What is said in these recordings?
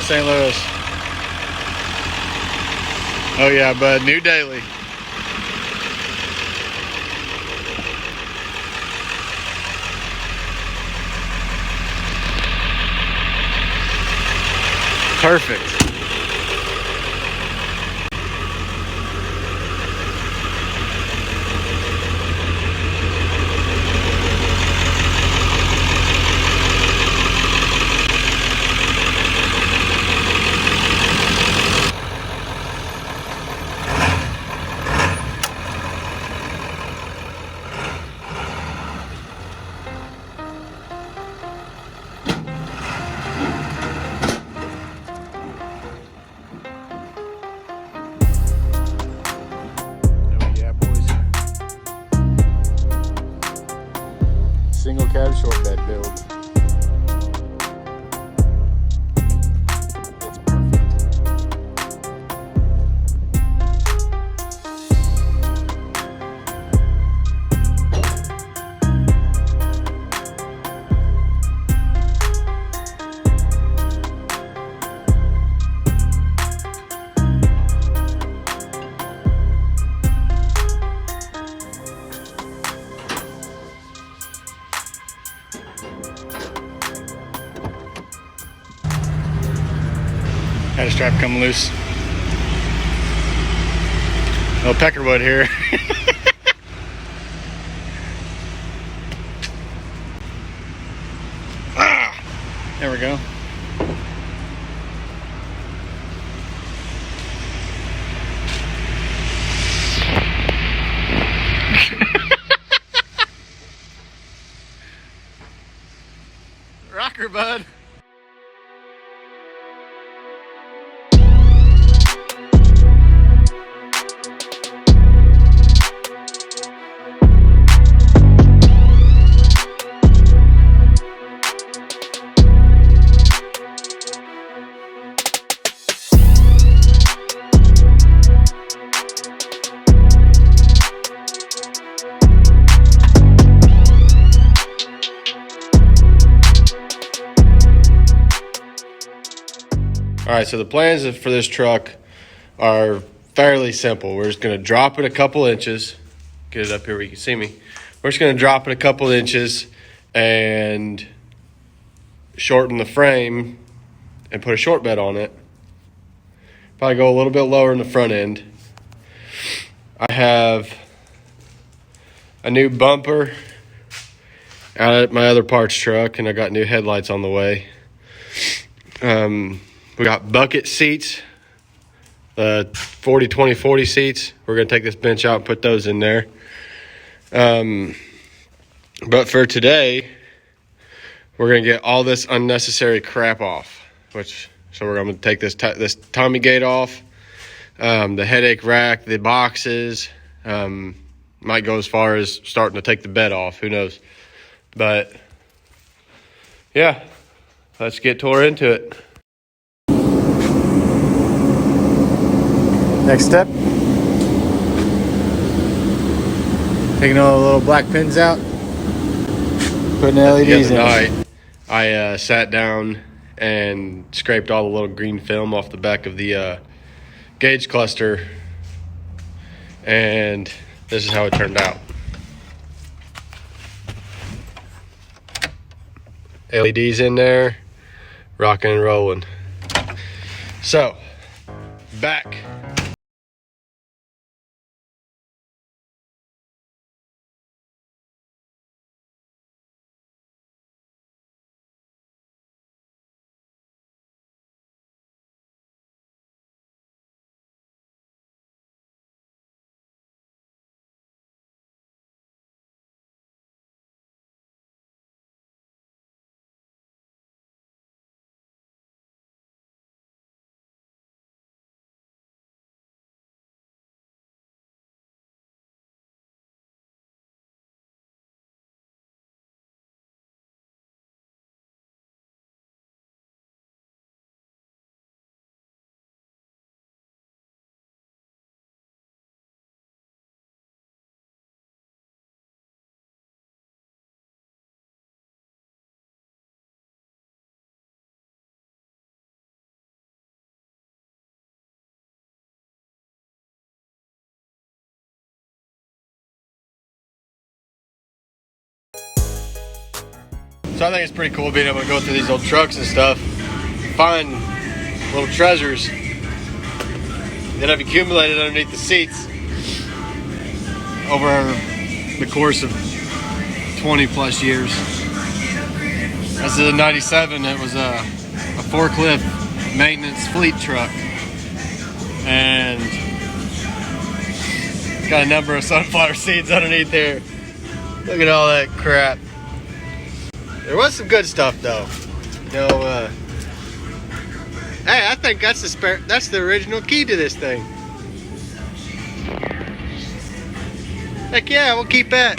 St. Louis. Oh yeah, bud. New daily. Perfect. Single cab short bed build. It's perfect. Had a strap come loose. No peckerwood here. There we go. Rocker, bud. All right, so the plans for this truck are fairly simple. We're just going to drop it a couple inches. Get it up here where you can see me. We're just going to drop it a couple inches and shorten the frame and put a short bed on it. Probably go a little bit lower in the front end. I have a new bumper out at my other parts truck, and I got new headlights on the way. We got bucket seats, the 40-20-40 seats. We're going to take this bench out and put those in there. But for today, we're going to get all this unnecessary crap off. So we're going to take this Tommy gate off, the headache rack, the boxes. Might go as far as starting to take the bed off. Who knows? But, yeah, let's get tore into it. Next step, taking all the little black pins out, putting LEDs in. The other night, I sat down and scraped all the little green film off the back of the gauge cluster, and this is how it turned out. LEDs in there, rocking and rolling. So, back. So I think it's pretty cool being able to go through these old trucks and stuff, find little treasures that have accumulated underneath the seats over the course of 20 plus years. This is a 97. It was a forklift maintenance fleet truck, and got a number of sunflower seeds underneath there. Look at all that crap. There was some good stuff though. You know, hey, I think that's the original key to this thing. Heck yeah, we'll keep that.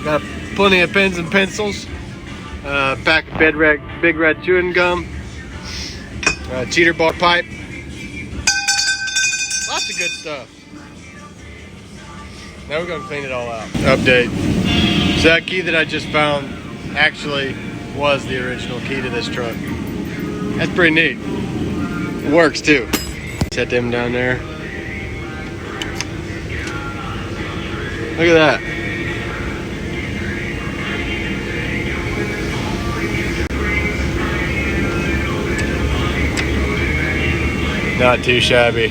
Got plenty of pens and pencils. Pack of Big Red chewing gum. Cheater bar pipe. Lots of good stuff. Now we're gonna clean it all out. Update. So that key that I just found actually was the original key to this truck. That's pretty neat. It works too. Set them down there. Look at that. Not too shabby.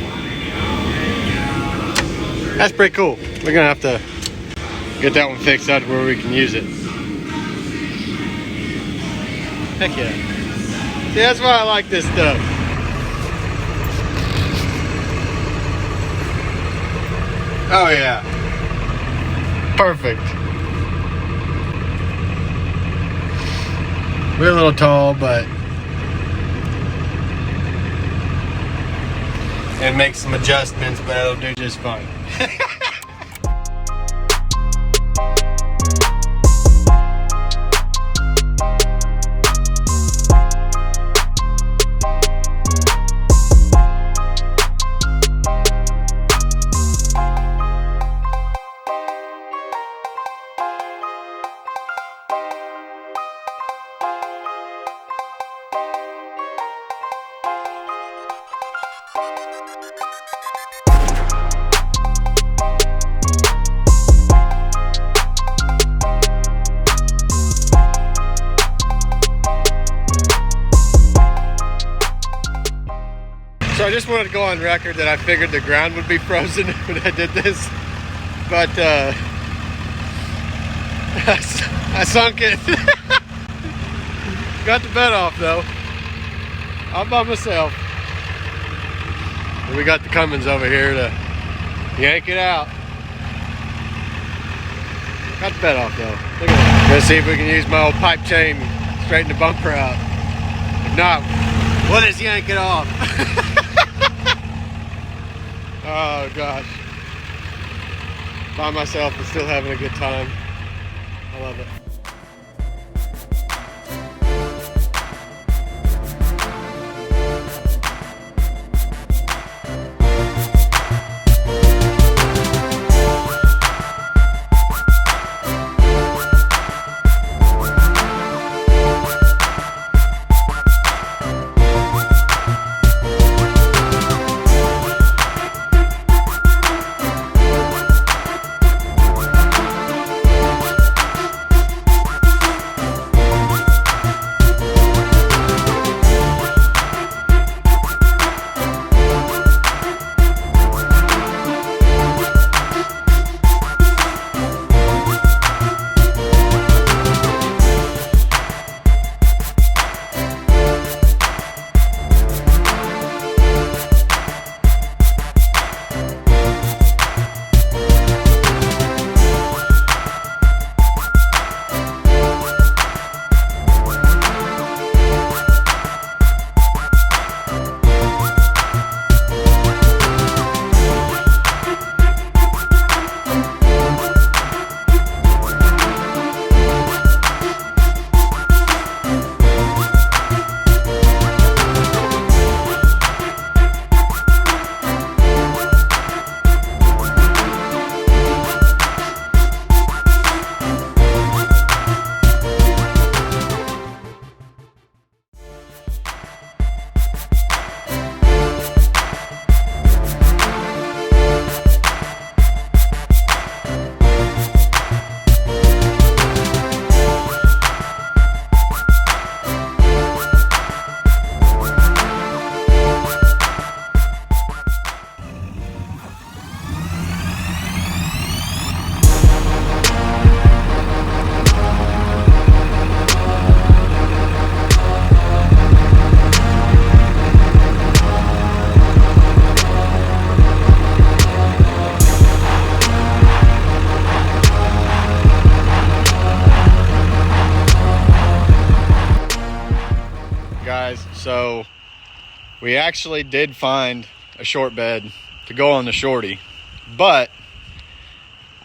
That's pretty cool. We're gonna have to get that one fixed out to where we can use it. Heck yeah. See, that's why I like this stuff. Oh yeah. Perfect. We're a little tall, but and make some adjustments, but it'll do just fine. So I just wanted to go on record that I figured the ground would be frozen when I did this, but I sunk it. Got the bed off though. I'm by myself. And we got the Cummins over here to yank it out. Got the bed off though. Look at that. Gonna see if we can use my old pipe chain, straighten the bumper out. If not, we'll just yank it off. Oh gosh. By myself and still having a good time. I love it. We actually did find a short bed to go on the Shorty, but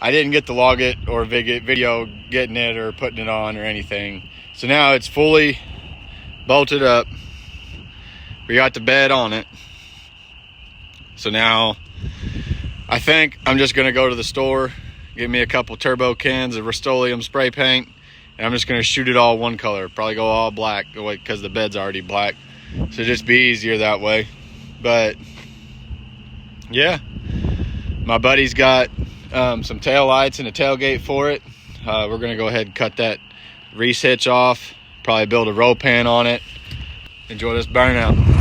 I didn't get to log it or video getting it or putting it on or anything. So now it's fully bolted up. We got the bed on it. So now I think I'm just gonna go to the store, get me a couple turbo cans of Rust-Oleum spray paint, and I'm just gonna shoot it all one color. Probably go all black because the bed's already black. So just be easier that way. But yeah, my buddy's got some tail lights and a tailgate for it. We're gonna go ahead and cut that reese hitch off, probably build a roll pan on it. Enjoy this burnout.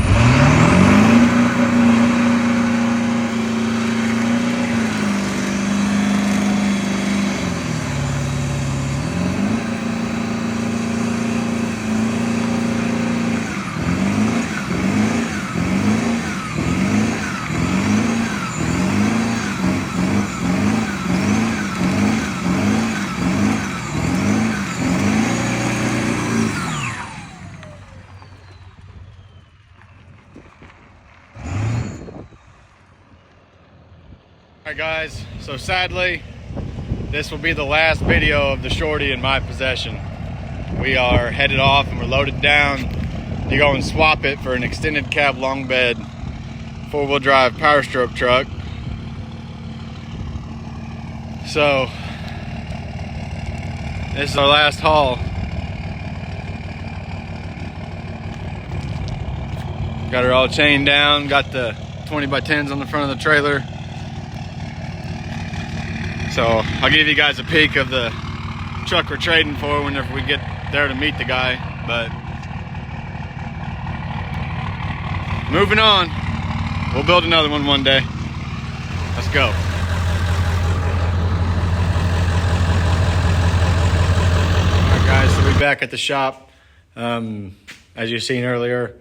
Alright guys, so sadly this will be the last video of the Shorty in my possession. We are headed off and we're loaded down to go and swap it for an extended cab long bed 4-wheel drive power stroke truck. So this is our last haul. Got her all chained down, got the 20x10s on the front of the trailer. So I'll give you guys a peek of the truck we're trading for whenever we get there to meet the guy. But moving on, we'll build another one day. Let's go. Alright guys, so we're back at the shop. As you've seen earlier,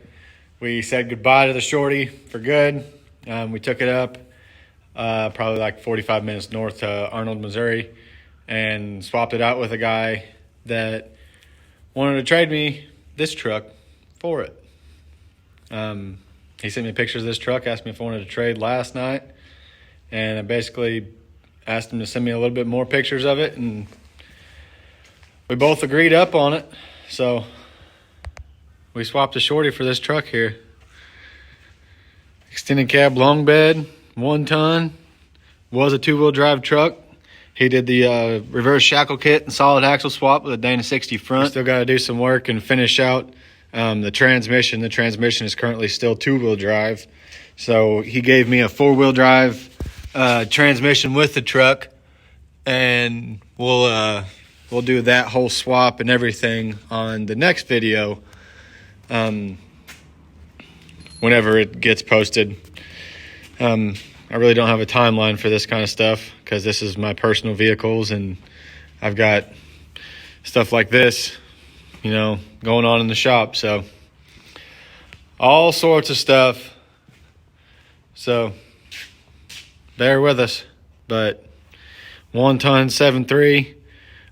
we said goodbye to the Shorty for good. We took it up probably like 45 minutes north to Arnold, Missouri, and swapped it out with a guy that wanted to trade me this truck for it. He sent me pictures of this truck, asked me if I wanted to trade last night, and I basically asked him to send me a little bit more pictures of it, and we both agreed up on it. So we swapped the Shorty for this truck here. Extended cab long bed, 1 ton, was a 2-wheel drive truck. He did the reverse shackle kit and solid axle swap with a Dana 60 front. We still got to do some work and finish out the transmission. The transmission is currently still 2-wheel drive. So he gave me a 4-wheel drive transmission with the truck, and we'll do that whole swap and everything on the next video whenever it gets posted. I really don't have a timeline for this kind of stuff because this is my personal vehicles, and I've got stuff like this, going on in the shop. So all sorts of stuff. So bear with us. But 1 ton 7.3,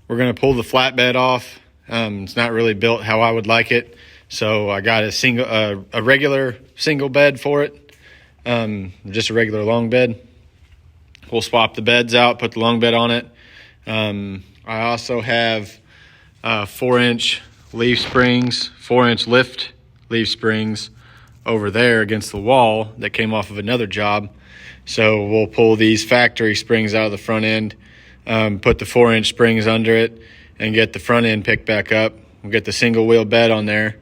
we're going to pull the flatbed off. It's not really built how I would like it. So I got a regular single bed for it. Just a regular long bed. We'll swap the beds out, put the long bed on it. I also have 4-inch leaf springs, 4-inch lift leaf springs over there against the wall that came off of another job. So we'll pull these factory springs out of the front end, put the 4-inch springs under it, and get the front end picked back up. We'll get the single wheel bed on there,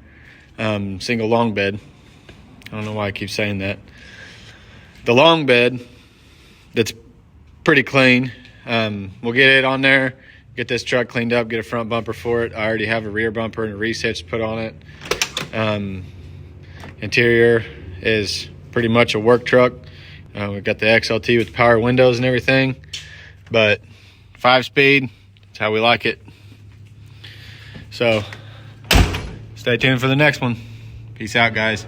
single long bed. I don't know why I keep saying that. The long bed, that's pretty clean. We'll get it on there, get this truck cleaned up, get a front bumper for it. I already have a rear bumper and a reese hitch put on it. Interior is pretty much a work truck. We've got the XLT with the power windows and everything, but 5-speed, that's how we like it. So stay tuned for the next one. Peace out, guys.